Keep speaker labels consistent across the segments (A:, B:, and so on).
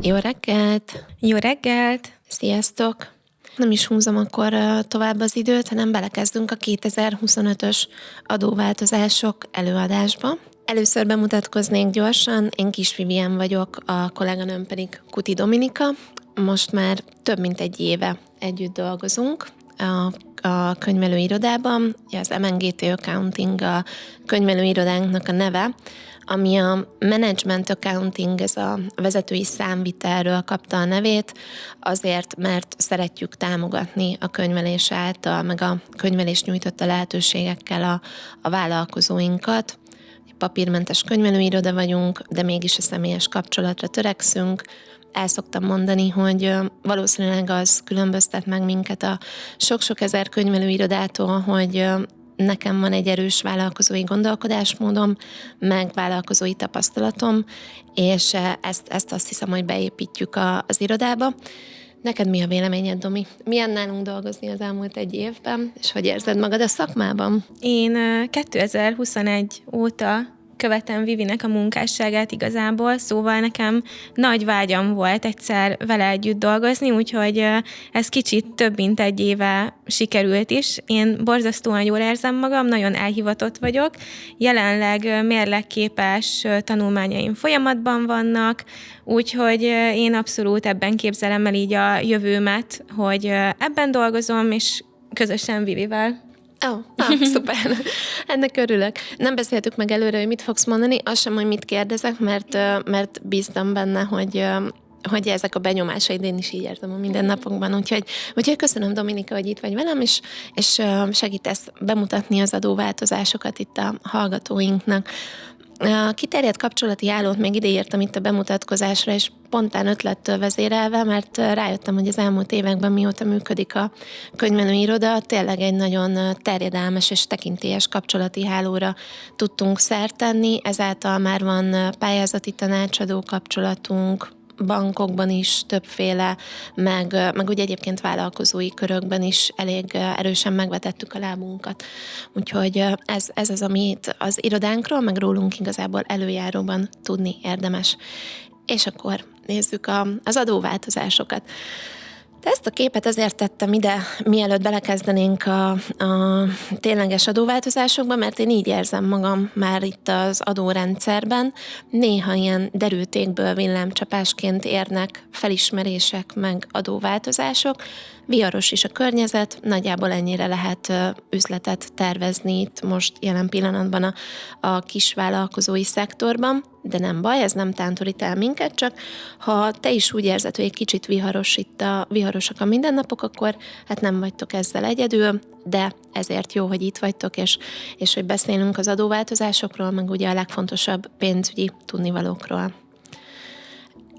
A: Jó reggelt!
B: Jó reggelt!
A: Sziasztok! Nem is húzom akkor tovább az időt, hanem belekezdünk a 2025-ös adóváltozások előadásba. Először bemutatkoznék gyorsan, én Kis Vivien vagyok, a kolléganőm pedig Kuti Dominika. Most már több mint egy éve együtt dolgozunk a könyvelőirodában, az MNGT Accounting a könyvelőirodánknak a neve, ami a Management Accounting, ez a vezetői számvitelről kapta a nevét, azért, mert szeretjük támogatni a könyvelés által, meg a könyvelés nyújtotta lehetőségekkel a vállalkozóinkat. Papírmentes könyvelőiroda vagyunk, de mégis a személyes kapcsolatra törekszünk. El szoktam mondani, hogy valószínűleg az különböztet meg minket a sok-sok ezer könyvelőirodától, hogy nekem van egy erős vállalkozói gondolkodásmódom, meg vállalkozói tapasztalatom, és ezt azt hiszem, hogy beépítjük az irodába. Neked mi a véleményed, Domi? Milyen nálunk dolgozni az elmúlt egy évben, és hogy érzed magad a szakmában?
B: Én 2021 óta követem Vivinek a munkásságát igazából, szóval nekem nagy vágyam volt egyszer vele együtt dolgozni, úgyhogy ez kicsit több mint egy éve sikerült is. Én borzasztóan jól érzem magam, nagyon elhivatott vagyok. Jelenleg mérlegképes tanulmányaim folyamatban vannak, úgyhogy én abszolút ebben képzelem el így a jövőmet, hogy ebben dolgozom, és közösen Vivivel.
A: Szuper. Ennek örülök. Nem beszéltük meg előre, hogy mit fogsz mondani, az sem, hogy mit kérdezek, mert bíztam benne, hogy ezek a benyomásaid én is így érzem a mindennapokban. Úgyhogy köszönöm, Dominika, hogy itt vagy velem, és segítesz bemutatni az adóváltozásokat itt a hallgatóinknak. A kiterjedt kapcsolati állót még ide írtam itt a bemutatkozásra, és spontán ötlettől vezérelve, mert rájöttem, hogy az elmúlt években, mióta működik a könyvelőiroda, tényleg egy nagyon terjedelmes és tekintélyes kapcsolati hálóra tudtunk szert tenni, ezáltal már van pályázati tanácsadó kapcsolatunk, bankokban is többféle, meg ugye egyébként vállalkozói körökben is elég erősen megvetettük a lábunkat. Úgyhogy ez az, amit az irodánkról, meg rólunk igazából előjáróban tudni érdemes. És akkor nézzük az adóváltozásokat. De ezt a képet azért tettem ide, mielőtt belekezdenénk a tényleges adóváltozásokba, mert én így érzem magam már itt az adórendszerben. Néha ilyen derültékből villámcsapásként érnek felismerések meg adóváltozások. Viharos is a környezet, nagyjából ennyire lehet üzletet tervezni itt most jelen pillanatban a kisvállalkozói szektorban, de nem baj, ez nem tántorít el minket, csak ha te is úgy érzed, hogy egy kicsit viharosak a mindennapok, akkor hát nem vagytok ezzel egyedül, de ezért jó, hogy itt vagytok, és hogy beszélünk az adóváltozásokról, meg ugye a legfontosabb pénzügyi tudnivalókról.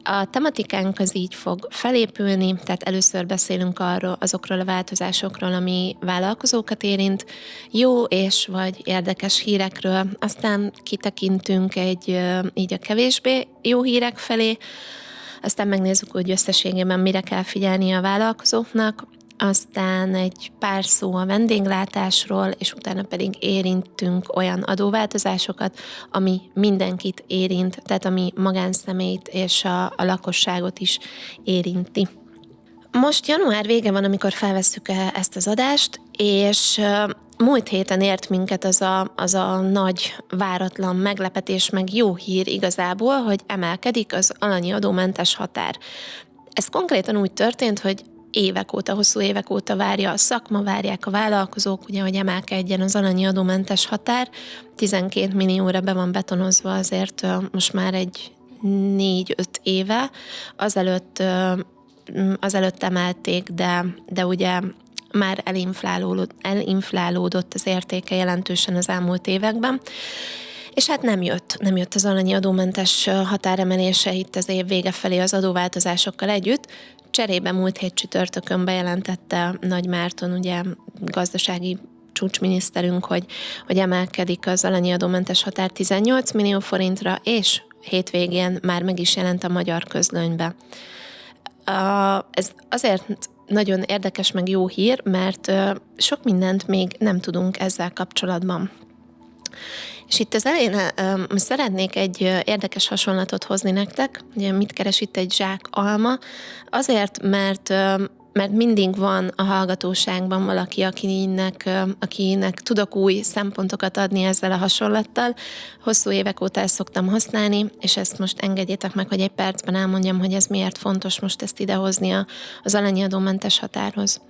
A: A tematikánk az így fog felépülni, tehát először beszélünk azokról a változásokról, ami vállalkozókat érint, jó és vagy érdekes hírekről, aztán kitekintünk így a kevésbé jó hírek felé, aztán megnézzük, hogy összességében mire kell figyelni a vállalkozóknak, aztán egy pár szó a vendéglátásról, és utána pedig érintünk olyan adóváltozásokat, ami mindenkit érint, tehát ami magánszemélyt és a lakosságot is érinti. Most január vége van, amikor felvesszük ezt az adást, és múlt héten ért minket az a nagy, váratlan meglepetés, meg jó hír igazából, hogy emelkedik az alanyi adómentes határ. Ez konkrétan úgy történt, hogy hosszú évek óta várja a szakma, várják a vállalkozók, ugye, hogy emelkedjen az alanyi adómentes határ. 12 millióra be van betonozva azért most már egy 4-5 éve. Azelőtt emelték, de ugye már elinflálódott az értéke jelentősen az elmúlt években. És hát nem jött az alanyi adómentes határemelése itt az év vége felé az adóváltozásokkal együtt. Cserébe múlt hét csütörtökön bejelentette Nagy Márton, ugye gazdasági csúcsminiszterünk, hogy emelkedik az alanyi adómentes határ 18 millió forintra, és hétvégén már meg is jelent a magyar közlönybe. Ez azért nagyon érdekes meg jó hír, mert sok mindent még nem tudunk ezzel kapcsolatban. És itt az elején szeretnék egy érdekes hasonlatot hozni nektek, ugye mit keres itt egy zsák alma, azért, mert mindig van a hallgatóságban valaki, akinek tudok új szempontokat adni ezzel a hasonlattal. Hosszú évek óta ezt szoktam használni, és ezt most engedjétek meg, hogy egy percben elmondjam, hogy ez miért fontos most ezt idehozni az alanyi adómentes határhoz.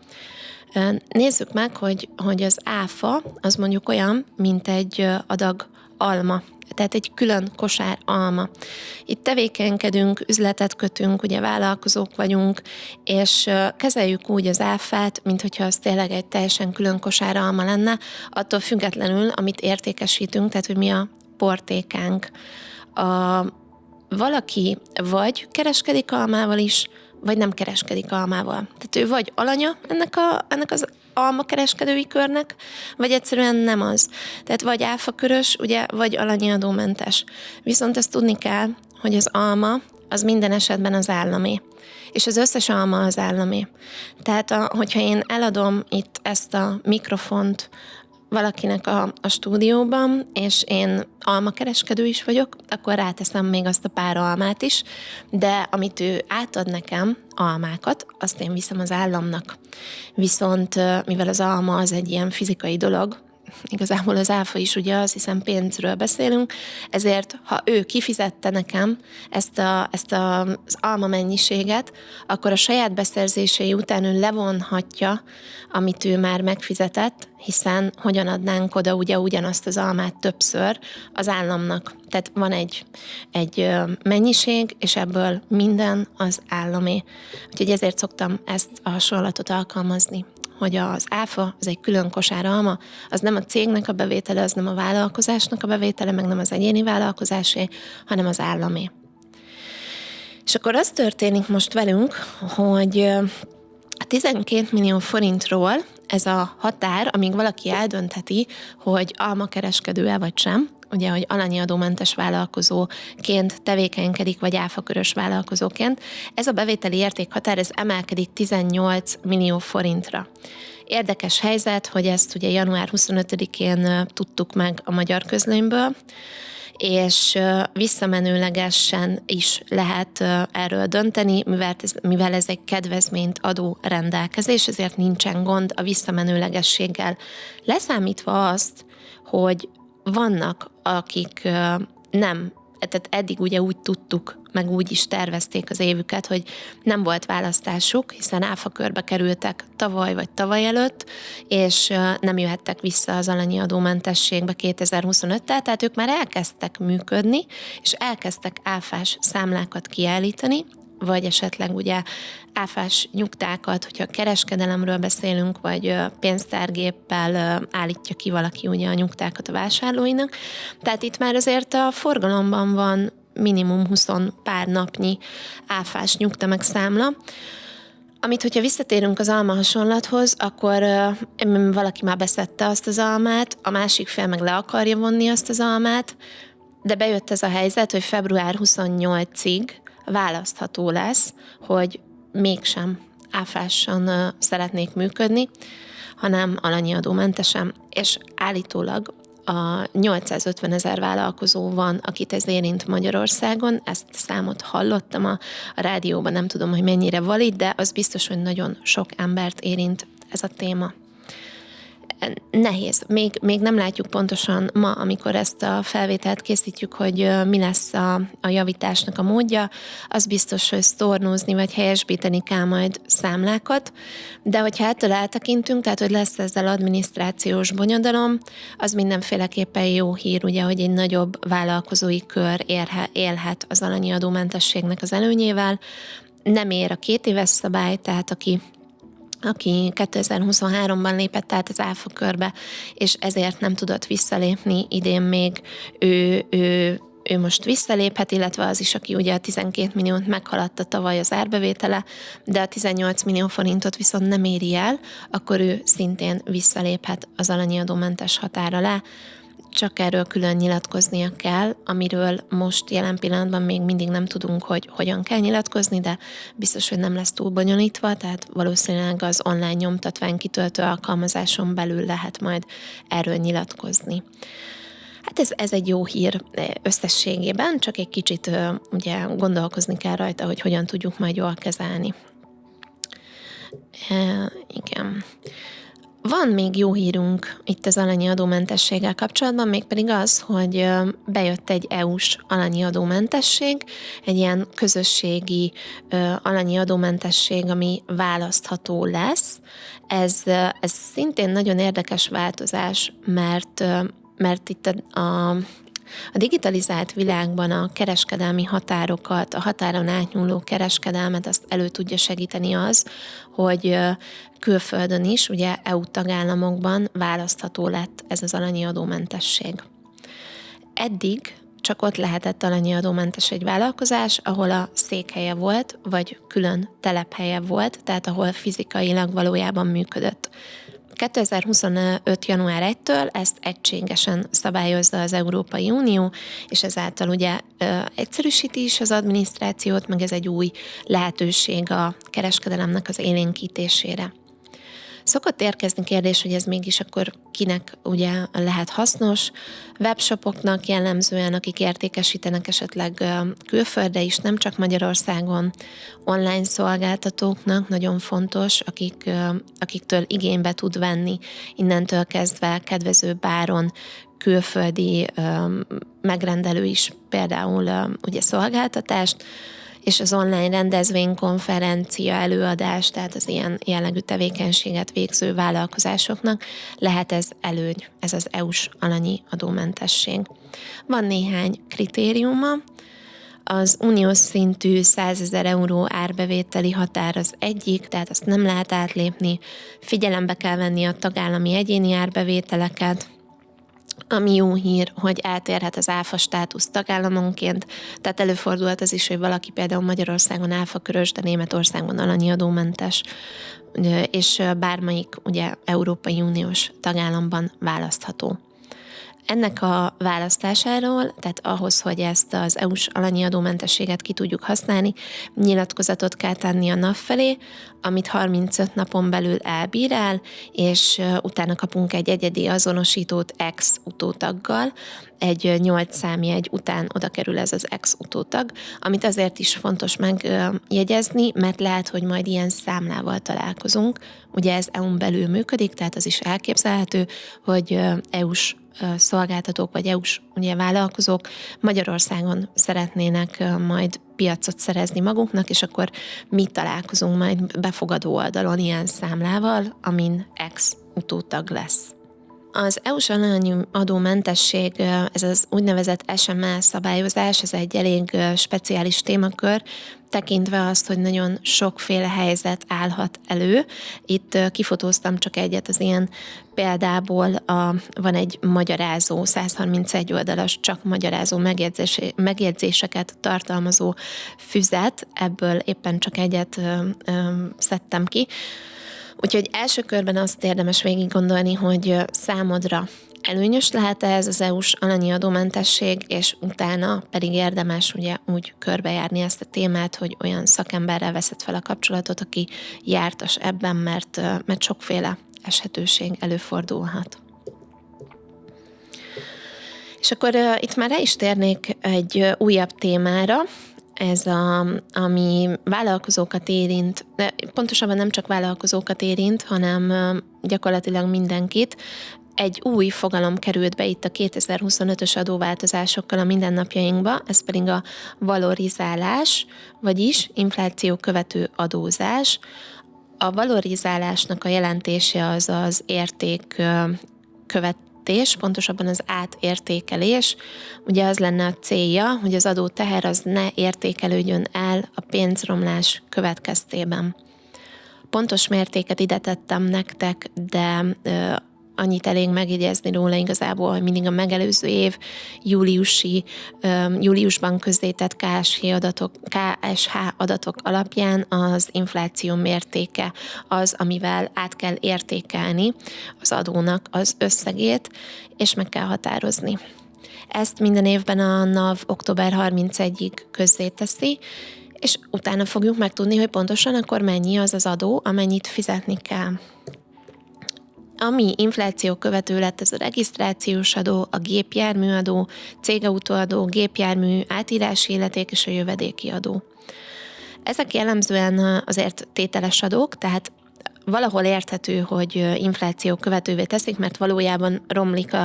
A: Nézzük meg, hogy az áfa az mondjuk olyan, mint egy adag alma, tehát egy külön kosár alma. Itt tevékenykedünk, üzletet kötünk, ugye vállalkozók vagyunk, és kezeljük úgy az áfát, mint hogyha az tényleg egy teljesen külön kosár alma lenne, attól függetlenül, amit értékesítünk, tehát hogy mi a portékánk. Valaki vagy kereskedik almával is, vagy nem kereskedik almával. Tehát ő vagy alanya ennek az almakereskedői körnek, vagy egyszerűen nem az. Tehát vagy áfakörös, ugye, vagy alanyi adómentes. Viszont ezt tudni kell, hogy az alma az minden esetben az államé. És az összes alma az államé. Tehát, hogyha én eladom itt ezt a mikrofont valakinek a stúdióban, és én almakereskedő is vagyok, akkor ráteszem még azt a pár almát is, de amit ő átad nekem, almákat, azt én viszem az államnak. Viszont mivel az alma az egy ilyen fizikai dolog, igazából az áfa is ugye az, hiszen pénzről beszélünk, ezért ha ő kifizette nekem ezt az alma mennyiséget, akkor a saját beszerzései után ő levonhatja, amit ő már megfizetett, hiszen hogyan adnánk oda ugye ugyanazt az almát többször az államnak. Tehát van egy mennyiség, és ebből minden az államé. Úgyhogy ezért szoktam ezt a hasonlatot alkalmazni, hogy az áfa, az egy külön kosár alma, az nem a cégnek a bevétele, az nem a vállalkozásnak a bevétele, meg nem az egyéni vállalkozásé, hanem az államé. És akkor az történik most velünk, hogy a 12 millió forintról ez a határ, amíg valaki eldöntheti, hogy almakereskedő-e vagy sem, ugye, hogy alanyi adómentes vállalkozóként tevékenykedik, vagy áfakörös vállalkozóként, ez a bevételi értékhatár, ez emelkedik 18 millió forintra. Érdekes helyzet, hogy ezt ugye január 25-én tudtuk meg a Magyar Közlönyből, és visszamenőlegesen is lehet erről dönteni, mivel ez egy kedvezményt adó rendelkezés, ezért nincsen gond a visszamenőlegességgel. Leszámítva azt, hogy vannak, akik nem, tehát eddig ugye úgy tudtuk, meg úgy is tervezték az évüket, hogy nem volt választásuk, hiszen áfakörbe kerültek tavaly vagy tavaly előtt, és nem jöhettek vissza az alanyi adómentességbe 2025-tel, tehát ők már elkezdtek működni, és elkezdtek áfás számlákat kiállítani, vagy esetleg ugye áfás nyugtákat, hogyha kereskedelemről beszélünk, vagy pénztárgéppel állítja ki valaki ugye a nyugtákat a vásárlóinak. Tehát itt már azért a forgalomban van minimum 20 pár napnyi áfás nyugta meg számla, amit, hogyha visszatérünk az alma hasonlathoz, akkor valaki már beszedte azt az almát, a másik fél meg le akarja vonni azt az almát, de bejött ez a helyzet, hogy február 28-ig választható lesz, hogy mégsem áfásan szeretnék működni, hanem alanyi adómentesen, és állítólag a 850 000 vállalkozó van, akit ez érint Magyarországon, ezt a számot hallottam a rádióban, nem tudom, hogy mennyire valid, de az biztos, hogy nagyon sok embert érint ez a téma. Nehéz. Még nem látjuk pontosan ma, amikor ezt a felvételt készítjük, hogy mi lesz a javításnak a módja. Az biztos, hogy sztornózni vagy helyesbíteni kell majd számlákat, de hogyha ettől eltekintünk, tehát hogy lesz ezzel adminisztrációs bonyodalom, az mindenféleképpen jó hír, ugye, hogy egy nagyobb vállalkozói kör élhet az alanyi adómentességnek az előnyével. Nem ér a 2 éves szabály, tehát aki 2023-ban lépett át az áfa körbe, és ezért nem tudott visszalépni, idén még ő most visszaléphet, illetve az is, aki ugye a 12 milliót meghaladta tavaly az árbevétele, de a 18 millió forintot viszont nem éri el, akkor ő szintén visszaléphet az alanyi adómentes határ alá. Csak erről külön nyilatkoznia kell, amiről most jelen pillanatban még mindig nem tudunk, hogy hogyan kell nyilatkozni, de biztos, hogy nem lesz túl bonyolítva, tehát valószínűleg az online nyomtatvány kitöltő alkalmazáson belül lehet majd erről nyilatkozni. Hát ez egy jó hír összességében, csak egy kicsit ugye gondolkozni kell rajta, hogy hogyan tudjuk majd jól kezelni. Igen. Van még jó hírünk itt az alanyi adómentességgel kapcsolatban, mégpedig az, hogy bejött egy EU-s alanyi adómentesség, egy ilyen közösségi alanyi adómentesség, ami választható lesz. Ez szintén nagyon érdekes változás, mert itt a digitalizált világban a kereskedelmi határokat, a határon átnyúló kereskedelmet azt elő tudja segíteni az, hogy külföldön is, ugye EU tagállamokban választható lett ez az alanyi adómentesség. Eddig csak ott lehetett alanyi adómentes egy vállalkozás, ahol a székhelye volt, vagy külön telephelye volt, tehát ahol fizikailag valójában működött. 2025. január 1-től ezt egységesen szabályozza az Európai Unió, és ezáltal ugye egyszerűsíti is az adminisztrációt, meg ez egy új lehetőség a kereskedelemnek az élénkítésére. Szokott érkezni kérdés, hogy ez mégis akkor kinek ugye lehet hasznos. Webshopoknak jellemzően, akik értékesítenek esetleg külföldre is, nem csak Magyarországon, online szolgáltatóknak nagyon fontos, akiktől igénybe tud venni innentől kezdve kedvezőbb áron külföldi megrendelő is például ugye szolgáltatást, és az online rendezvény, konferencia, előadás, tehát az ilyen jellegű tevékenységet végző vállalkozásoknak lehet ez előny, ez az EU-s alanyi adómentesség. Van néhány kritériuma. Az uniós szintű 100 000 euró árbevételi határ az egyik, tehát azt nem lehet átlépni. Figyelembe kell venni a tagállami egyéni árbevételeket, ami jó hír, hogy eltérhet az áfa státusz tagállamonként, tehát előfordulhat az is, hogy valaki például Magyarországon áfakörös, de Németországban alanyi adómentes, és bármelyik ugye Európai Uniós tagállamban választható. Ennek a választásáról, tehát ahhoz, hogy ezt az EU-s alanyi adómentességet ki tudjuk használni, nyilatkozatot kell tenni a NAV felé, amit 35 napon belül elbírál, és utána kapunk egy egyedi azonosítót ex utótaggal, egy 8 számjegy után oda kerül ez az ex utótag, amit azért is fontos megjegyezni, mert lehet, hogy majd ilyen számlával találkozunk. Ugye ez EU-n belül működik, tehát az is elképzelhető, hogy EU-s szolgáltatók vagy EU-s ugye, vállalkozók Magyarországon szeretnének majd piacot szerezni maguknak, és akkor mi találkozunk majd befogadó oldalon ilyen számlával, amin ex utótag lesz. Az EU-s alanyi adómentesség, ez az úgynevezett SML szabályozás, ez egy elég speciális témakör, tekintve azt, hogy nagyon sokféle helyzet állhat elő. Itt kifotóztam csak egyet az ilyen példából, van egy magyarázó, 131 oldalas, csak magyarázó megjegyzéseket tartalmazó füzet, ebből éppen csak egyet szedtem ki. Úgyhogy első körben azt érdemes végig gondolni, hogy számodra előnyös lehet ez az EU-s alanyi adómentesség, és utána pedig érdemes ugye úgy körbejárni ezt a témát, hogy olyan szakemberrel veszed fel a kapcsolatot, aki jártas ebben, mert sokféle eshetőség előfordulhat. És akkor itt már rá is térnék egy újabb témára, ez ami vállalkozókat érint, de pontosabban nem csak vállalkozókat érint, hanem gyakorlatilag mindenkit. Egy új fogalom került be itt a 2025-ös adóváltozásokkal a mindennapjainkba, ez pedig a valorizálás, vagyis infláció követő adózás. A valorizálásnak a jelentése az az érték pontosabban az átértékelés. Ugye az lenne a célja, hogy az adóteher az ne értékelődjön el a pénzromlás következtében. Pontos mértéket ide tettem nektek, de annyit elég megjegyezni róla igazából, hogy mindig a megelőző év júliusban közzétett KSH adatok alapján az infláció mértéke az, amivel át kell értékelni az adónak az összegét, és meg kell határozni. Ezt minden évben a NAV október 31-ig közzéteszi, és utána fogjuk megtudni, hogy pontosan akkor mennyi az az adó, amennyit fizetni kell. Ami infláció követő lett, ez a regisztrációs adó, a gépjárműadó, cégautóadó, gépjármű átírási illeték és a jövedéki adó. Ezek jellemzően azért tételes adók, tehát valahol érthető, hogy infláció követővé teszik, mert valójában romlik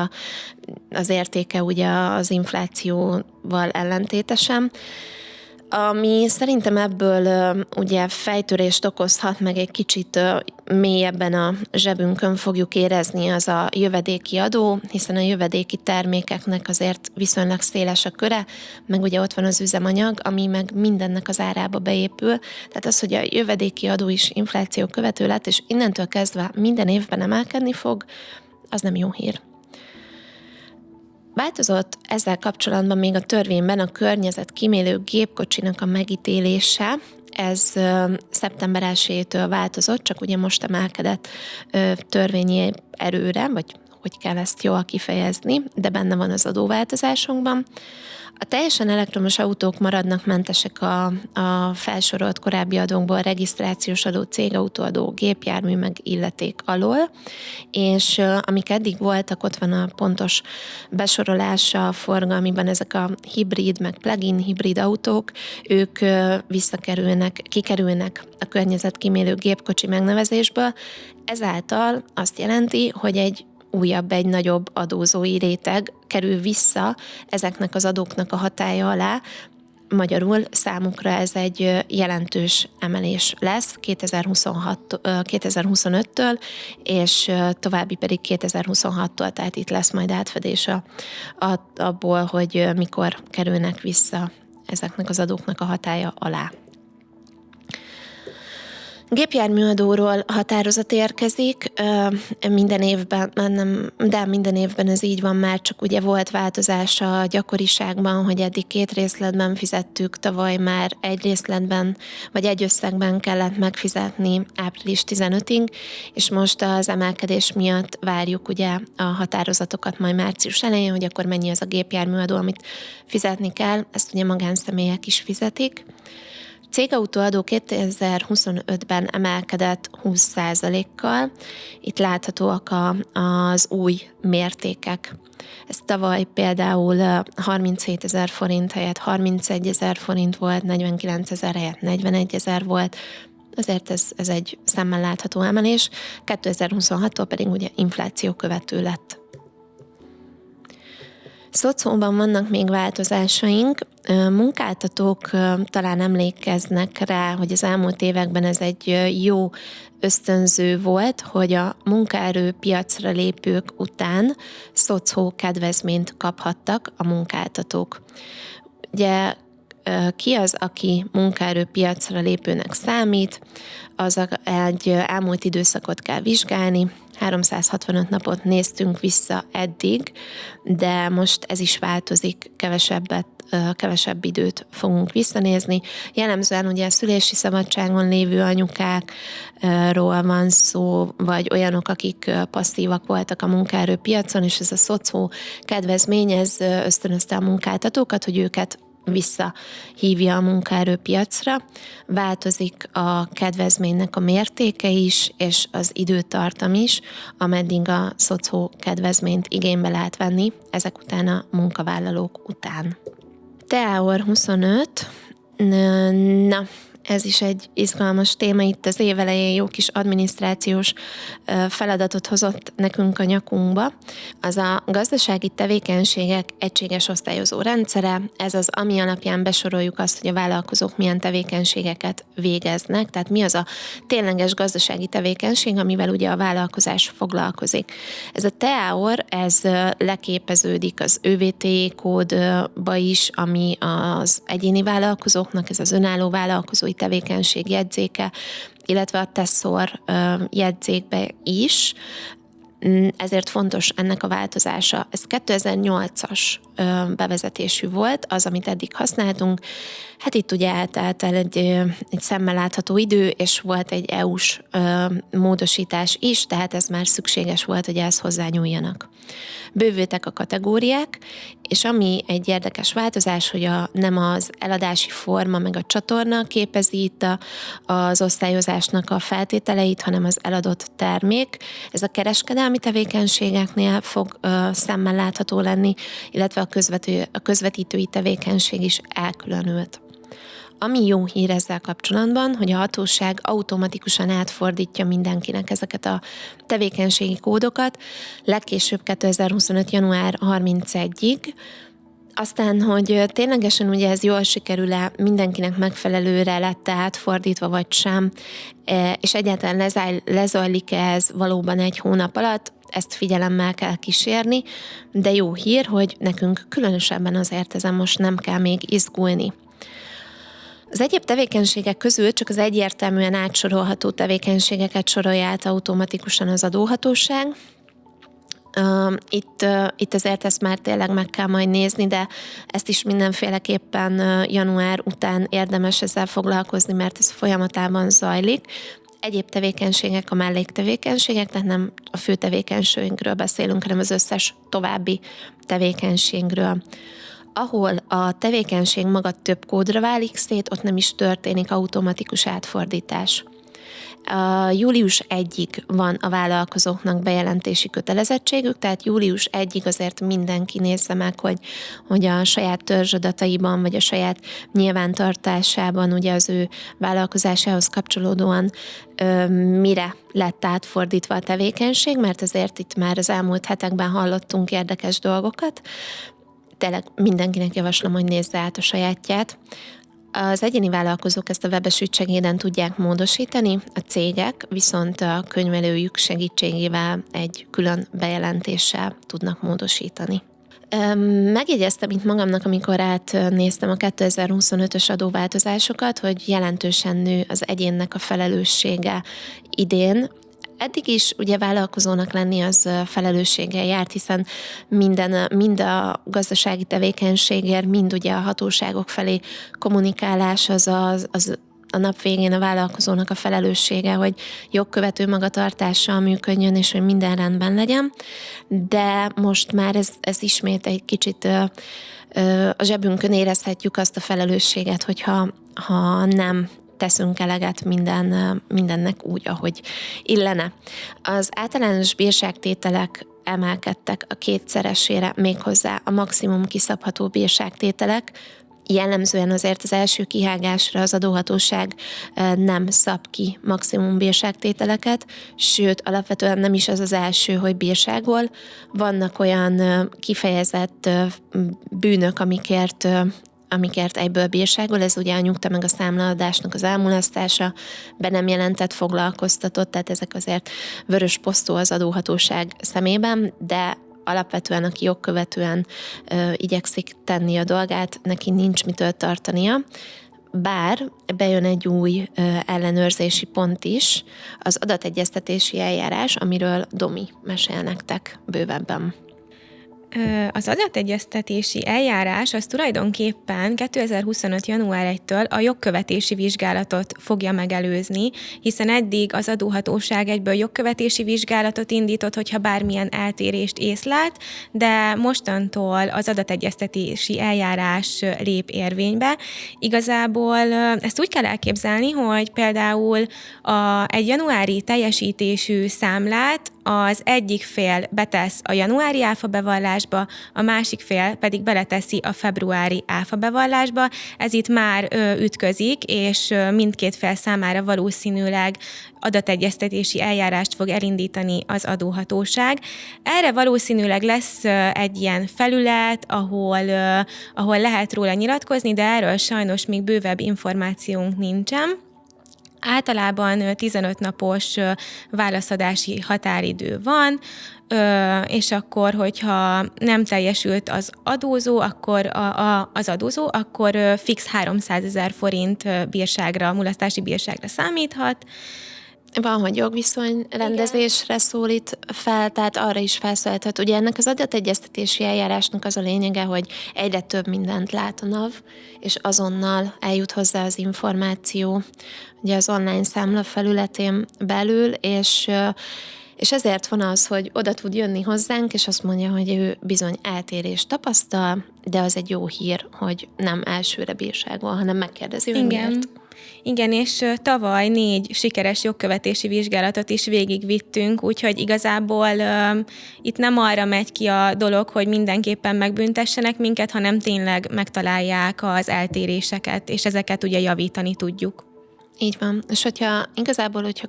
A: az értéke ugye az inflációval ellentétesen. Ami szerintem ebből ugye fejtörést okozhat, meg egy kicsit mélyebben a zsebünkön fogjuk érezni, az a jövedéki adó, hiszen a jövedéki termékeknek azért viszonylag széles a köre, meg ugye ott van az üzemanyag, ami meg mindennek az árába beépül. Tehát az, hogy a jövedéki adó is infláció követő lett, és innentől kezdve minden évben emelkedni fog, az nem jó hír. Változott ezzel kapcsolatban még a törvényben a környezetkímélő gépkocsinak a megítélése. Ez szeptember 1-től változott, csak ugye most emelkedett törvényi erőre, vagy hogy kell ezt jól kifejezni, de benne van az adóváltozásokban. A teljesen elektromos autók maradnak mentesek a felsorolt korábbi adókból, regisztrációs adó, cégautóadó, gépjármű meg illeték alól, és amik eddig voltak, ott van a pontos besorolása a forgalmiban, ezek a hibrid meg plug-in hibrid autók, ők kikerülnek a környezetkímélő gépkocsi megnevezésből, ezáltal azt jelenti, hogy egy nagyobb adózói réteg kerül vissza ezeknek az adóknak a hatálya alá. Magyarul számukra ez egy jelentős emelés lesz 2025-től, és további pedig 2026-tól, tehát itt lesz majd átfedés abból, hogy mikor kerülnek vissza ezeknek az adóknak a hatálya alá. Gépjárműadóról határozat érkezik, minden évben ez így van már, csak ugye volt változás a gyakoriságban, hogy eddig 2 részletben fizettük, tavaly már egy részletben, vagy egy összegben kellett megfizetni április 15-ig, és most az emelkedés miatt várjuk ugye a határozatokat majd március elején, hogy akkor mennyi az a gépjárműadó, amit fizetni kell, ezt ugye magánszemélyek is fizetik. Cégautóadó 2025-ben emelkedett 20%-kal. Itt láthatóak az új mértékek. Ez tavaly például 37 000 forint helyett 31 000 forint volt, 49 000 helyett 41 000 volt. Azért ez egy szemmel látható emelés. 2026-tól pedig ugye infláció követő lett. Szocóban vannak még változásaink. Munkáltatók talán emlékeznek rá, hogy az elmúlt években ez egy jó ösztönző volt, hogy a munkaerőpiacra lépők után szocó kedvezményt kaphattak a munkáltatók. Ugye ki az, aki munkaerőpiacra lépőnek számít, az egy elmúlt időszakot kell vizsgálni, 365 napot néztünk vissza eddig, de most ez is változik, kevesebb időt fogunk visszanézni. Jellemzően ugye a szülési szabadságon lévő anyukákról van szó, vagy olyanok, akik passzívak voltak a munkaerőpiacon, és ez a szocó kedvezmény, ez ösztönözte a munkáltatókat, hogy őket visszahívja a munkaerőpiacra. Változik a kedvezménynek a mértéke is, és az időtartam is, ameddig a szocó kedvezményt igénybe lehet venni, ezek után a munkavállalók után. TEAOR 25, ez is egy izgalmas téma, itt az év elején jó kis adminisztrációs feladatot hozott nekünk a nyakunkba. Az a gazdasági tevékenységek egységes osztályozó rendszere, ez az, ami alapján besoroljuk azt, hogy a vállalkozók milyen tevékenységeket végeznek, tehát mi az a tényleges gazdasági tevékenység, amivel ugye a vállalkozás foglalkozik. Ez a TEAOR, ez leképeződik az ÖVTE kódba is, ami az egyéni vállalkozóknak, ez az önálló vállalkozói tevékenység jegyzéke, illetve a TESZOR jegyzékbe is. ezért fontos ennek a változása. Ez 2008-as bevezetésű volt, az, amit eddig használtunk. Hát itt ugye eltelt el egy szemmel látható idő, és volt egy EU-s módosítás is, tehát ez már szükséges volt, hogy ehhez hozzányúljanak. Bővültek a kategóriák, és ami egy érdekes változás, hogy nem az eladási forma meg a csatorna képezi itt az osztályozásnak a feltételeit, hanem az eladott termék. Ez a kereskedelmi tevékenységeknél fog szemmel látható lenni, illetve a közvetítői tevékenység is elkülönült. Ami jó hír ezzel kapcsolatban, hogy a hatóság automatikusan átfordítja mindenkinek ezeket a tevékenységi kódokat, legkésőbb 2025. január 31-ig, aztán, hogy ténylegesen ugye ez jól sikerül-e, mindenkinek megfelelőre lett átfordítva vagy sem, és egyáltalán lezajlik-e ez valóban egy hónap alatt, ezt figyelemmel kell kísérni, de jó hír, hogy nekünk különösebben azért ezen most nem kell még izgulni. Az egyéb tevékenységek közül csak az egyértelműen átsorolható tevékenységeket sorolja át automatikusan az adóhatóság. Itt azért ezt már tényleg meg kell majd nézni, de ezt is mindenféleképpen január után érdemes ezzel foglalkozni, mert ez folyamatában zajlik. Egyéb tevékenységek a melléktevékenységek, tehát nem a fő tevékenységről beszélünk, hanem az összes további tevékenységről. Ahol a tevékenység maga több kódra válik szét, ott nem is történik automatikus átfordítás. Július 1-ig van a vállalkozóknak bejelentési kötelezettségük, tehát július 1-ig azért mindenki nézze meg, hogy a saját törzsadataiban, vagy a saját nyilvántartásában, ugye az ő vállalkozásához kapcsolódóan mire lett átfordítva a tevékenység, mert azért itt már az elmúlt hetekben hallottunk érdekes dolgokat. Tényleg mindenkinek javaslom, hogy nézze át a sajátját. Az egyéni vállalkozók ezt a webes ügysegéden tudják módosítani, a cégek viszont a könyvelőjük segítségével egy külön bejelentéssel tudnak módosítani. Megjegyeztem itt magamnak, amikor átnéztem a 2025-ös adóváltozásokat, hogy jelentősen nő az egyénnek a felelőssége idén. Eddig is ugye vállalkozónak lenni az felelősséggel járt, hiszen mind a gazdasági tevékenységért, mind ugye a hatóságok felé kommunikálás az a nap végén a vállalkozónak a felelőssége, hogy jogkövető magatartással működjön, és hogy minden rendben legyen. De most már ez ismét egy kicsit a zsebünkön érezhetjük azt a felelősséget, hogyha nem teszünk eleget mindennek úgy, ahogy illene. Az általános bírságtételek emelkedtek a 2-szeresére, méghozzá a maximum kiszabható bírságtételek. Jellemzően azért az első kihágásra az adóhatóság nem szab ki maximum bírságtételeket, sőt, alapvetően nem is az az első, hogy bírságol. Vannak olyan kifejezett bűnök, amikért egyből bírságol, ez ugye a nyugta meg a számlaadásnak az elmulasztása, be nem jelentett foglalkoztatott, tehát ezek azért vörös posztó az adóhatóság szemében, de alapvetően, aki jogkövetően igyekszik tenni a dolgát, neki nincs mitől tartania. Bár bejön egy új ellenőrzési pont is, az adategyeztetési eljárás, amiről Domi mesél nektek bővebben.
B: Az adategyeztetési eljárás az tulajdonképpen 2025. január 1-től a jogkövetési vizsgálatot fogja megelőzni, hiszen eddig az adóhatóság egyből jogkövetési vizsgálatot indított, hogyha bármilyen eltérést észlelt, de mostantól az adategyeztetési eljárás lép érvénybe. Igazából ezt úgy kell elképzelni, hogy például egy januári teljesítésű számlát az egyik fél betesz a januári áfabevallásba, a másik fél pedig beleteszi a februári áfabevallásba. Ez itt már ütközik, és mindkét fél számára valószínűleg adategyeztetési eljárást fog elindítani az adóhatóság. Erre valószínűleg lesz egy ilyen felület, ahol lehet róla nyilatkozni, de erről sajnos még bővebb információnk nincsen. Általában 15 napos válaszadási határidő van, és akkor, hogyha nem teljesült az adózó, akkor fix 300 000 forint bírságra, mulasztási bírságra számíthat.
A: Van, hogy jogviszony rendezésre szólít fel, tehát arra is felszólíthat. Ugye ennek az adategyeztetési eljárásnak az a lényege, hogy egyre több mindent lát a NAV, és azonnal eljut hozzá az információ ugye az online számla felületén belül, és ezért van az, hogy oda tud jönni hozzánk, és azt mondja, hogy ő bizony eltérést tapasztal, de az egy jó hír, hogy nem elsőre bírságol, hanem megkérdezi, hogy miért.
B: Igen, és tavaly 4 sikeres jogkövetési vizsgálatot is végigvittünk, úgyhogy igazából itt nem arra megy ki a dolog, hogy mindenképpen megbüntessenek minket, hanem tényleg megtalálják az eltéréseket, és ezeket ugye javítani tudjuk.
A: Így van. És hogyha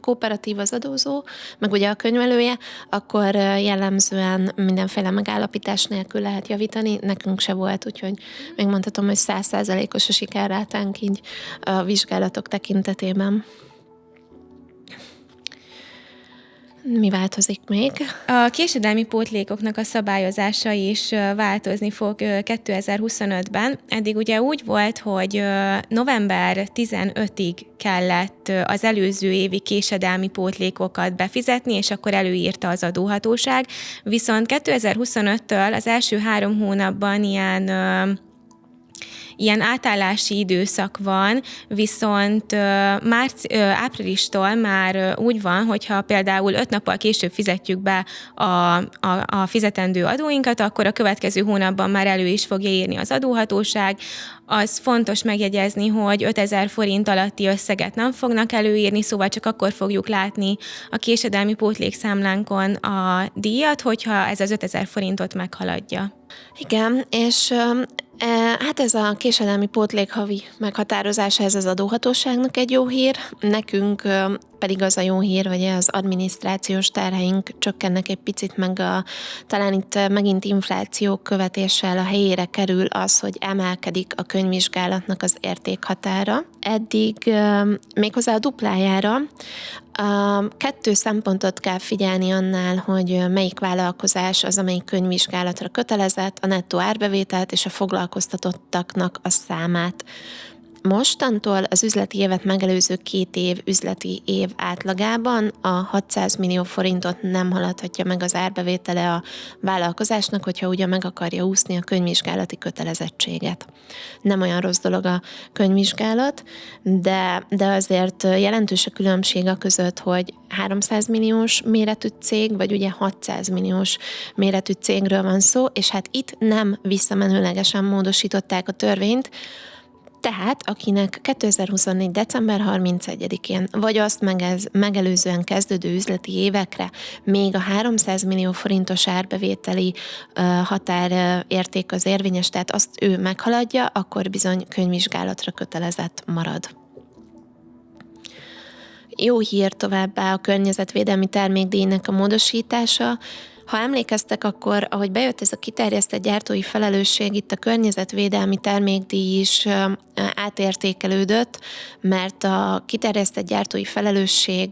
A: kooperatív az adózó, meg ugye a könyvelője, akkor jellemzően mindenféle megállapítás nélkül lehet javítani. Nekünk se volt, úgyhogy megmondhatom, hogy 100%-os a sikerrátánk így a vizsgálatok tekintetében. Mi változik még?
B: A késedelmi pótlékoknak a szabályozása is változni fog 2025-ben. Eddig ugye úgy volt, hogy november 15-ig kellett az előző évi késedelmi pótlékokat befizetni, és akkor előírta az adóhatóság. Viszont 2025-től az első 3 hónapban ilyen átállási időszak van, viszont áprilistól már úgy van, hogyha például 5 nappal később fizetjük be a fizetendő adóinkat, akkor a következő hónapban már elő is fogja írni az adóhatóság. Az fontos megjegyezni, hogy 5000 forint alatti összeget nem fognak előírni, szóval csak akkor fogjuk látni a késedelmi pótlékszámlánkon a díjat, hogyha ez az 5000 forintot meghaladja.
A: Igen, és hát ez a késedelmi pótlék havi meghatározása, ez az adóhatóságnak egy jó hír, nekünk pedig az a jó hír, hogy az adminisztrációs terheink csökkennek egy picit, meg talán itt megint infláció követéssel a helyére kerül az, hogy emelkedik a könyvvizsgálatnak az értékhatára. Eddig méghozzá a duplájára. 2 szempontot kell figyelni annál, hogy melyik vállalkozás az, amelyik könyvvizsgálatra kötelezett, a nettó árbevételt és a foglalkoztatottaknak a számát. Mostantól az üzleti évet megelőző 2 év üzleti év átlagában a 600 millió forintot nem haladhatja meg az árbevétele a vállalkozásnak, hogyha ugye meg akarja úszni a könyvvizsgálati kötelezettséget. Nem olyan rossz dolog a könyvvizsgálat, de azért jelentős a különbség a között, hogy 300 milliós méretű cég, vagy ugye 600 milliós méretű cégről van szó, és hát itt nem visszamenőlegesen módosították a törvényt, tehát akinek 2024. december 31-én, vagy azt megelőzően kezdődő üzleti évekre még a 300 millió forintos árbevételi határérték az érvényes, tehát azt ő meghaladja, akkor bizony könyvvizsgálatra kötelezett marad. Jó hír továbbá a környezetvédelmi termékdíjnak a módosítása. Ha emlékeztek, akkor ahogy bejött ez a kiterjesztett gyártói felelősség, itt a környezetvédelmi termékdíj is átértékelődött, mert a kiterjesztett gyártói felelősség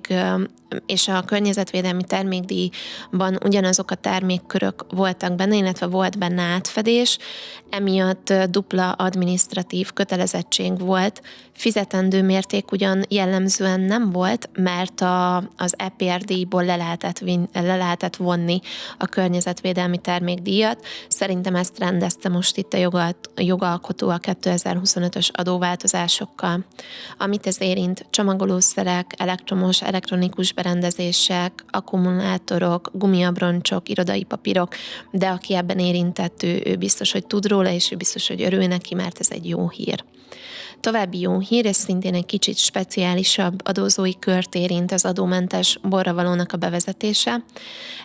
A: és a környezetvédelmi termékdíjban ugyanazok a termékkörök voltak benne, illetve volt benne átfedés, emiatt dupla adminisztratív kötelezettség volt. Fizetendő mérték ugyan jellemzően nem volt, mert az EPRD-ból le lehetett vonni a környezetvédelmi termékdíjat. Szerintem ezt rendezte most itt a jogalkotó a 2025-ös adóváltozásokkal. Amit ez érint, csomagolószerek, elektronikus berendezések, akkumulátorok, gumiabroncsok, irodai papírok, de aki ebben érintett, ő biztos, hogy tud róla, és ő biztos, hogy örül neki, mert ez egy jó hír. További jó hír, ez szintén egy kicsit speciálisabb adózói kört érint az adómentes borravalónak a bevezetése.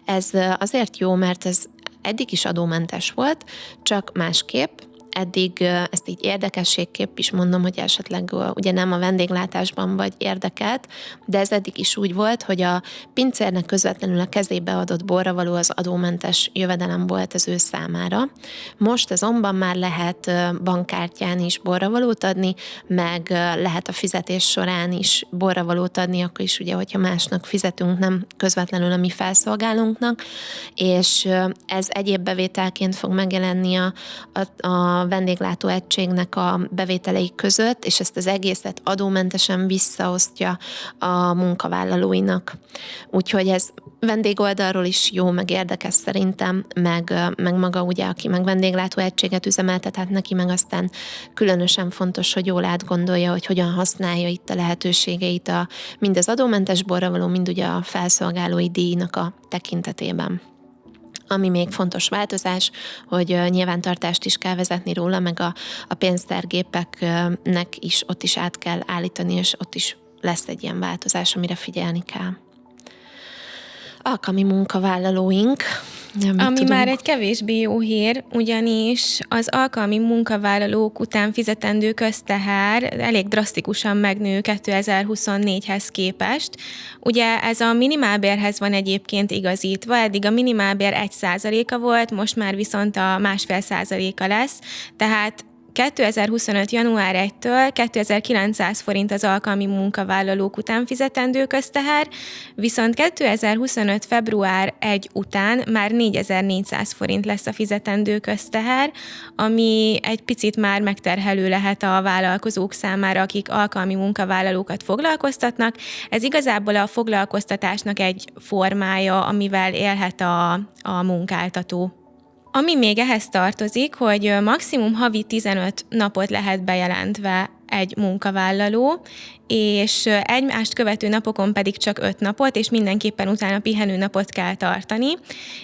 A: Ez azért jó, mert ez eddig is adómentes volt, csak másképp. Eddig ezt így érdekességképp is mondom, hogy esetleg ugye nem a vendéglátásban vagy érdekelt, de ez eddig is úgy volt, hogy a pincérnek közvetlenül a kezébe adott borravaló az adómentes jövedelem volt az ő számára. Most azonban már lehet bankkártyán is borravalót adni, meg lehet a fizetés során is borravalót adni, akkor is ugye, hogyha másnak fizetünk, nem közvetlenül a mi felszolgálónknak, és ez egyéb bevételként fog megjelenni a vendéglátó egységnek a bevételei között, és ezt az egészet adómentesen visszaosztja a munkavállalóinak. Úgyhogy ez vendégoldalról is jó, meg érdekes szerintem, meg maga ugye, aki meg vendéglátó egységet üzemeltet, hát neki meg aztán különösen fontos, hogy jól átgondolja, hogy hogyan használja itt a lehetőségeit mind az adómentes borra való, mind ugye a felszolgálói díjnak a tekintetében. Ami még fontos változás, hogy nyilvántartást is kell vezetni róla, meg a pénztárgépeknek is ott is át kell állítani, és ott is lesz egy ilyen változás, amire figyelni kell. Alkalmi munkavállalóink.
B: Ami már egy kevésbé jó hír, ugyanis az alkalmi munkavállalók után fizetendő közteher elég drasztikusan megnő 2024-hez képest. Ugye ez a minimálbérhez van egyébként igazítva, eddig a minimálbér 1%-a volt, most már viszont a 1,5%-a lesz, tehát 2025. január 1-től 2900 forint az alkalmi munkavállalók után fizetendő közteher, viszont 2025. február 1 után már 4400 forint lesz a fizetendő közteher, ami egy picit már megterhelő lehet a vállalkozók számára, akik alkalmi munkavállalókat foglalkoztatnak. Ez igazából a foglalkoztatásnak egy formája, amivel élhet a munkáltató. Ami még ehhez tartozik, hogy maximum havi 15 napot lehet bejelentve egy munkavállaló, és egymást követő napokon pedig csak 5 napot, és mindenképpen utána pihenőnapot kell tartani.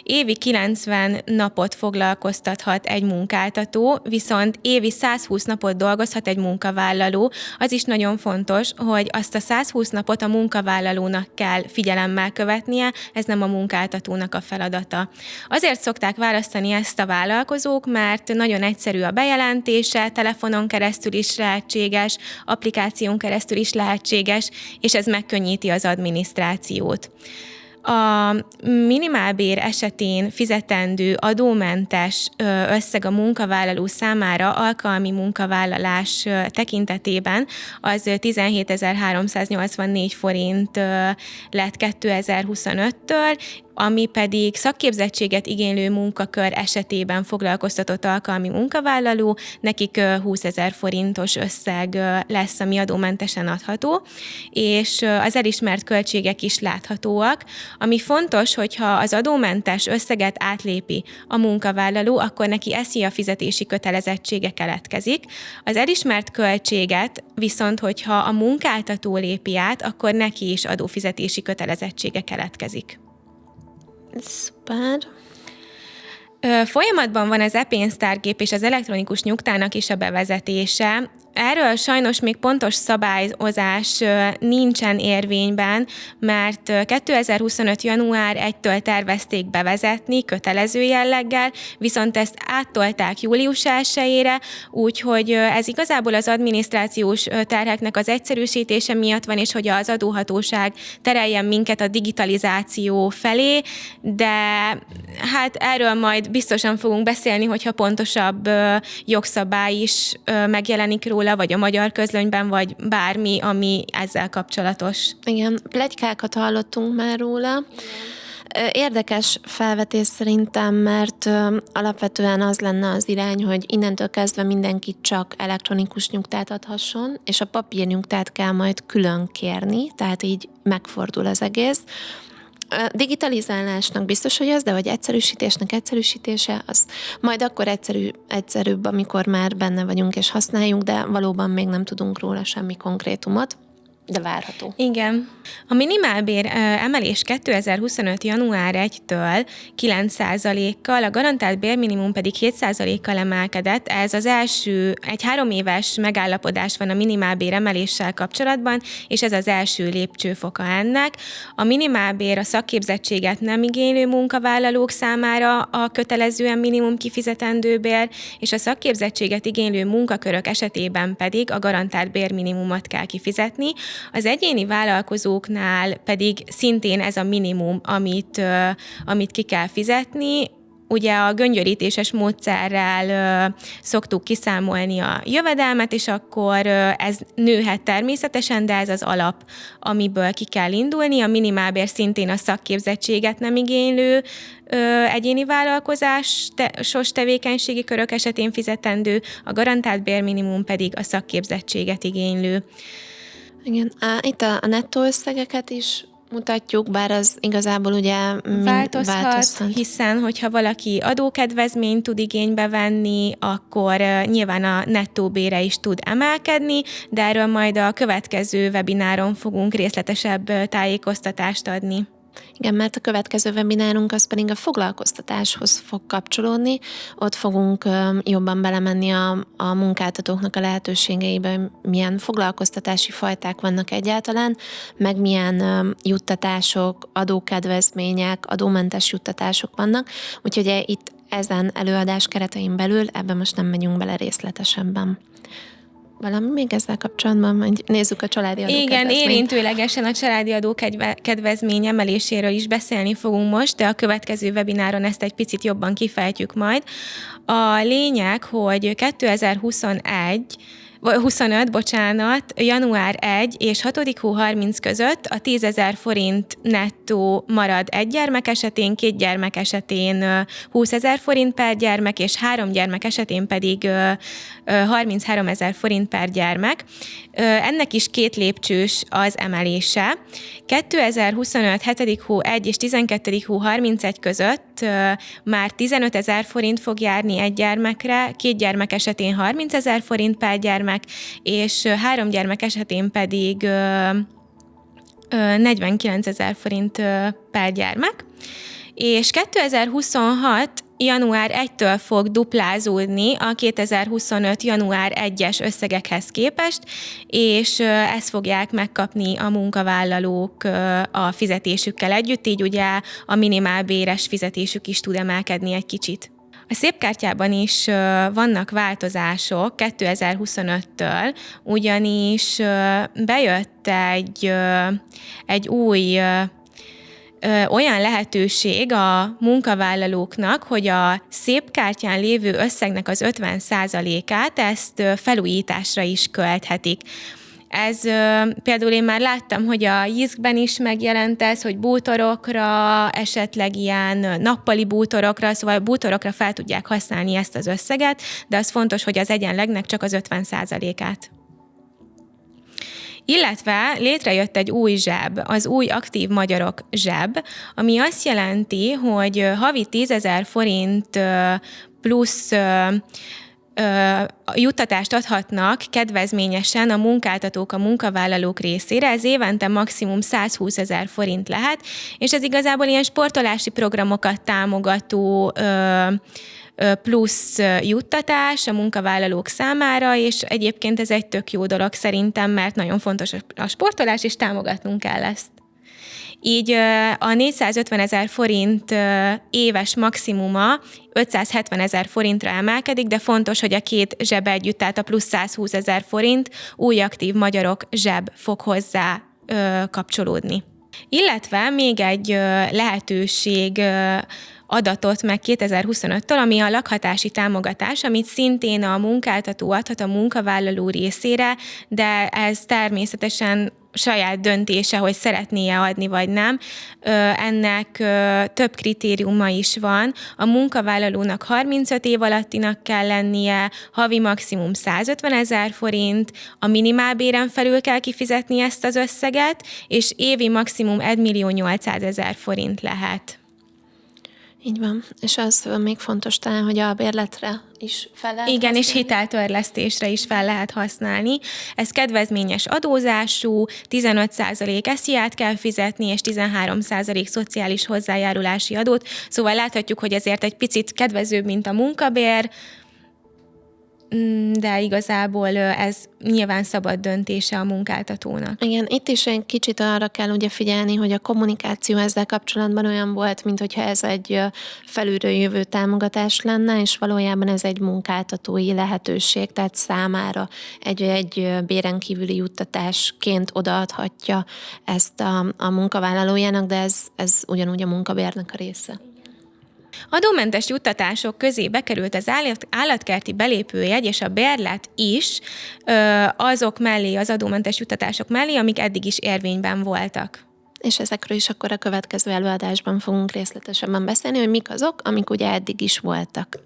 B: Évi 90 napot foglalkoztathat egy munkáltató, viszont évi 120 napot dolgozhat egy munkavállaló. Az is nagyon fontos, hogy azt a 120 napot a munkavállalónak kell figyelemmel követnie, ez nem a munkáltatónak a feladata. Azért szokták választani ezt a vállalkozók, mert nagyon egyszerű a bejelentése, telefonon keresztül is lehetséges, applikáción keresztül is lehetséges, és ez megkönnyíti az adminisztrációt. A minimálbér esetén fizetendő adómentes összeg a munkavállaló számára alkalmi munkavállalás tekintetében az 17.384 forint lett 2025-től, ami pedig szakképzettséget igénylő munkakör esetében foglalkoztatott alkalmi munkavállaló, nekik 20 000 forintos összeg lesz, ami adómentesen adható, és az elismert költségek is láthatóak. Ami fontos, hogyha az adómentes összeget átlépi a munkavállaló, akkor neki SZIA fizetési kötelezettsége keletkezik. Az elismert költséget viszont, hogyha a munkáltató lépi át, akkor neki is adófizetési kötelezettsége keletkezik.
A: Szuper.
B: Folyamatban van az e-pénztárgép és az elektronikus nyugtának is a bevezetése. Erről sajnos még pontos szabályozás nincsen érvényben, mert 2025. január 1-től tervezték bevezetni kötelező jelleggel, viszont ezt áttolták július 1-ére, úgyhogy ez igazából az adminisztrációs terheknek az egyszerűsítése miatt van, és hogy az adóhatóság tereljen minket a digitalizáció felé, de hát erről majd biztosan fogunk beszélni, hogyha pontosabb jogszabály is megjelenik róla, vagy a Magyar Közlönyben, vagy bármi, ami ezzel kapcsolatos.
A: Igen, pletykákat hallottunk már róla. Érdekes felvetés szerintem, mert alapvetően az lenne az irány, hogy innentől kezdve mindenki csak elektronikus nyugtát adhasson, és a papírnyugtát kell majd külön kérni, tehát így megfordul az egész. Digitalizálásnak biztos, hogy az, de hogy egyszerűsítése, az majd akkor egyszerűbb, amikor már benne vagyunk és használjuk, de valóban még nem tudunk róla semmi konkrétumot. De várható.
B: Igen. A minimálbér emelés 2025. január 1-től 9%-kal, a garantált bérminimum pedig 7%-kal emelkedett. Ez az első, egy 3 éves megállapodás van a minimálbér emeléssel kapcsolatban, és ez az első lépcsőfoka ennek. A minimálbér a szakképzettséget nem igénylő munkavállalók számára a kötelezően minimum kifizetendő bér, és a szakképzettséget igénylő munkakörök esetében pedig a garantált bérminimumot kell kifizetni. Az egyéni vállalkozóknál pedig szintén ez a minimum, amit ki kell fizetni. ugye a göngyörítéses módszerrel szoktuk kiszámolni a jövedelmet, és akkor ez nőhet természetesen, de ez az alap, amiből ki kell indulni. A minimálbér szintén a szakképzettséget nem igénylő egyéni vállalkozásos tevékenységi körök esetén fizetendő, a garantált bérminimum pedig a szakképzettséget igénylő.
A: Igen, itt a nettó összegeket is mutatjuk, bár az igazából ugye
B: változhat, hiszen hogyha valaki adókedvezményt tud igénybe venni, akkor nyilván a nettó bére is tud emelkedni, de erről majd a következő webináron fogunk részletesebb tájékoztatást adni.
A: Igen, mert a következő webinárunk az pedig a foglalkoztatáshoz fog kapcsolódni. Ott fogunk jobban belemenni a munkáltatóknak a lehetőségeibe, milyen foglalkoztatási fajták vannak egyáltalán, meg milyen juttatások, adókedvezmények, adómentes juttatások vannak. Úgyhogy itt ezen előadás keretein belül ebben most nem megyünk bele részletesebben. Valami még ezzel kapcsolatban, hogy nézzük a családi adókedvezményt.
B: Igen, érintőlegesen a családi adókedvezmény emeléséről is beszélni fogunk most, de a következő webináron ezt egy picit jobban kifejtjük majd. A lényeg, hogy 2025, január 1 és 6. hó 30 között a 10 000 forint nettó marad egy gyermek esetén, 2 gyermek esetén 20 000 forint per gyermek, és 3 gyermek esetén pedig 33 000 forint per gyermek. Ennek is 2 lépcsős az emelése. 2025. 7. hó 1 és 12. hó 31 között már 15 000 forint fog járni egy gyermekre, 2 gyermek esetén 30 000 forint per gyermek, és 3 gyermek esetén pedig 49 000 forint per gyermek. És 2026. január 1-től fog duplázódni a 2025. január 1-es összegekhez képest, és ezt fogják megkapni a munkavállalók a fizetésükkel együtt, így ugye a minimálbéres fizetésük is tud emelkedni egy kicsit. A szépkártyában is vannak változások 2025-től, ugyanis bejött egy új olyan lehetőség a munkavállalóknak, hogy a szépkártyán lévő összegnek az 50%-át ezt felújításra is költhetik. Ez például én már láttam, hogy a JISK-ben is megjelent ez, hogy bútorokra, esetleg ilyen nappali bútorokra, szóval bútorokra fel tudják használni ezt az összeget, de az fontos, hogy az egyenlegnek csak az 50%-át. Illetve létrejött egy új zseb, az új aktív magyarok zseb, ami azt jelenti, hogy havi 10 000 forint plusz juttatást adhatnak kedvezményesen a munkáltatók a munkavállalók részére, ez évente maximum 120 000 forint lehet, és ez igazából ilyen sportolási programokat támogató plusz juttatás a munkavállalók számára, és egyébként ez egy tök jó dolog szerintem, mert nagyon fontos a sportolás, és támogatnunk kell ezt. Így a 450 000 forint éves maximuma 570 000 forintra emelkedik, de fontos, hogy a 2 zseb együtt, tehát a plusz 120 000 forint új aktív magyarok zseb fog hozzá kapcsolódni. Illetve még egy lehetőség adatot meg 2025-től, ami a lakhatási támogatás, amit szintén a munkáltató adhat a munkavállaló részére, de ez természetesen saját döntése, hogy szeretné-e adni, vagy nem. Ennek több kritériuma is van. A munkavállalónak 35 év alattinak kell lennie, havi maximum 150 000 forint, a minimálbéren felül kell kifizetni ezt az összeget, és évi maximum 1 800 000 forint lehet.
A: Így van. És az még fontos talán, hogy a bérletre is fel lehet
B: Igen,
A: használni.
B: És hiteltörlesztésre is fel lehet használni. Ez kedvezményes adózású, 15% SZIA-t kell fizetni, és 13% szociális hozzájárulási adót. Szóval láthatjuk, hogy ezért egy picit kedvezőbb, mint a munkabér, de igazából ez nyilván szabad döntése a munkáltatónak.
A: Igen, itt is egy kicsit arra kell ugye figyelni, hogy a kommunikáció ezzel kapcsolatban olyan volt, mint hogyha ez egy felülről jövő támogatás lenne, és valójában ez egy munkáltatói lehetőség, tehát számára egy béren kívüli juttatásként odaadhatja ezt a munkavállalójának, de ez ugyanúgy a munkabérnek a része.
B: Adómentes juttatások közé bekerült az állatkerti belépőjegy és a bérlet is azok mellé, az adómentes juttatások mellé, amik eddig is érvényben voltak.
A: És ezekről is akkor a következő előadásban fogunk részletesebben beszélni, hogy mik azok, amik ugye eddig is voltak.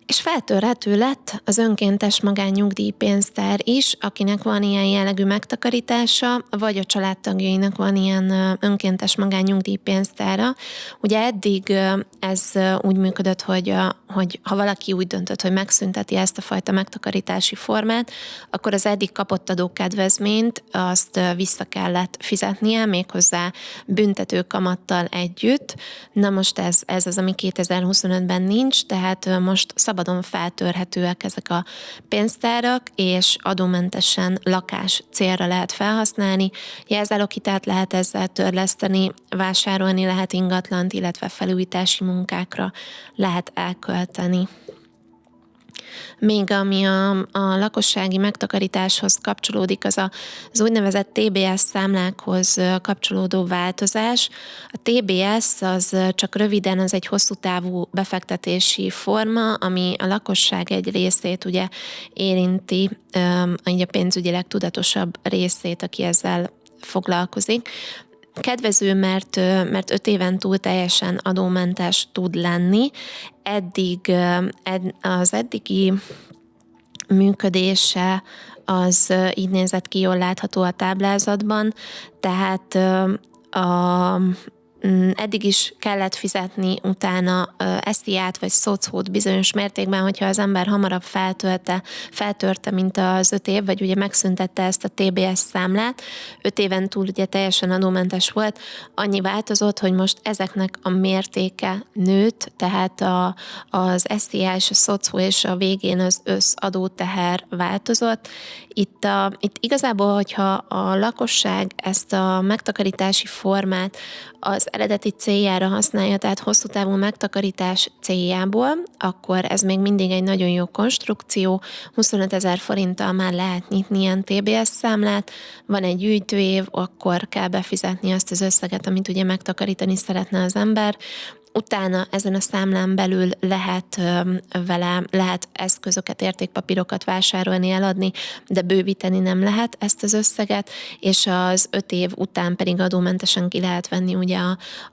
A: És feltörhető lett az önkéntes magánnyugdíjpénztár is, akinek van ilyen jellegű megtakarítása, vagy a családtagjainak van ilyen önkéntes magánnyugdíjpénztára. Ugye eddig ez úgy működött, hogy ha valaki úgy döntött, hogy megszünteti ezt a fajta megtakarítási formát, akkor az eddig kapott adókedvezményt azt vissza kellett fizetnie, méghozzá büntető kamattal együtt. Na most ez az, ami 2025-ben nincs, tehát most szabadon feltörhetőek ezek a pénztárak, és adómentesen lakás célra lehet felhasználni, jelzáloghitelt lehet ezzel törleszteni, vásárolni lehet ingatlant, illetve felújítási munkákra lehet elkölteni. Még ami a lakossági megtakarításhoz kapcsolódik, az úgynevezett TBS számlákhoz kapcsolódó változás. A TBS az csak röviden, az egy hosszú távú befektetési forma, ami a lakosság egy részét ugye érinti, a pénzügyileg tudatosabb részét, aki ezzel foglalkozik. Kedvező, mert 5 éven túl teljesen adómentes tud lenni. Az eddigi működése az így nézett ki, jól látható a táblázatban, tehát eddig is kellett fizetni utána SZIA-t vagy szocót bizonyos mértékben, hogyha az ember hamarabb feltörte, mint az 5 év, vagy ugye megszüntette ezt a TBS számlát. 5 éven túl ugye teljesen adómentes volt. Annyi változott, hogy most ezeknek a mértéke nőtt, tehát az SZIA és a szocó és a végén az összadóteher változott. Itt igazából, hogyha a lakosság ezt a megtakarítási formát az eredeti céljára használja, tehát hosszú távú megtakarítás céljából, akkor ez még mindig egy nagyon jó konstrukció. 25 000 forinttal már lehet nyitni ilyen TBS számlát, van egy gyűjtőév, akkor kell befizetni azt az összeget, amit ugye megtakarítani szeretne az ember. Utána ezen a számlán belül lehet eszközöket, értékpapírokat vásárolni, eladni, de bővíteni nem lehet ezt az összeget, és az 5 év után pedig adómentesen ki lehet venni ugye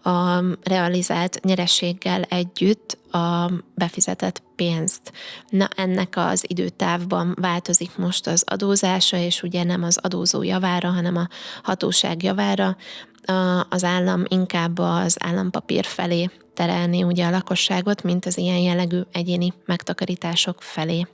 A: a realizált nyereséggel együtt a befizetett pénzt. Na, ennek az időtávban változik most az adózása, és ugye nem az adózó javára, hanem a hatóság javára. Az állam inkább az állampapír felé terelni ugye a lakosságot, mint az ilyen jellegű egyéni megtakarítások felé.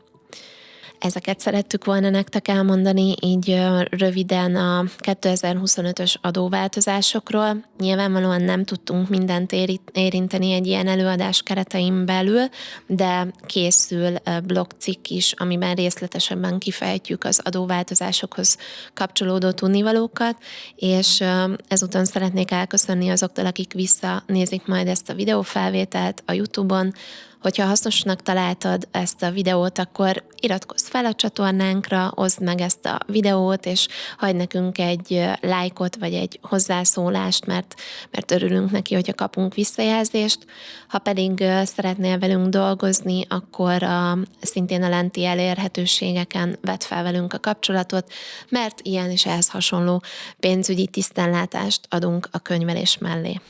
A: Ezeket szerettük volna nektek elmondani így röviden a 2025-ös adóváltozásokról. Nyilvánvalóan nem tudtunk mindent érinteni egy ilyen előadás keretein belül, de készül blogcikk is, amiben részletesebben kifejtjük az adóváltozásokhoz kapcsolódó tudnivalókat, és ezúton szeretnék elköszönni azoktól, akik visszanézik majd ezt a videófelvételt a YouTube-on. Hogyha hasznosnak találtad ezt a videót, akkor iratkozz fel a csatornánkra, oszd meg ezt a videót, és hagyj nekünk egy lájkot, vagy egy hozzászólást, mert örülünk neki, hogyha kapunk visszajelzést. Ha pedig szeretnél velünk dolgozni, akkor szintén a lenti elérhetőségeken vedd fel velünk a kapcsolatot, mert ilyen és ehhez hasonló pénzügyi tisztánlátást adunk a könyvelés mellé.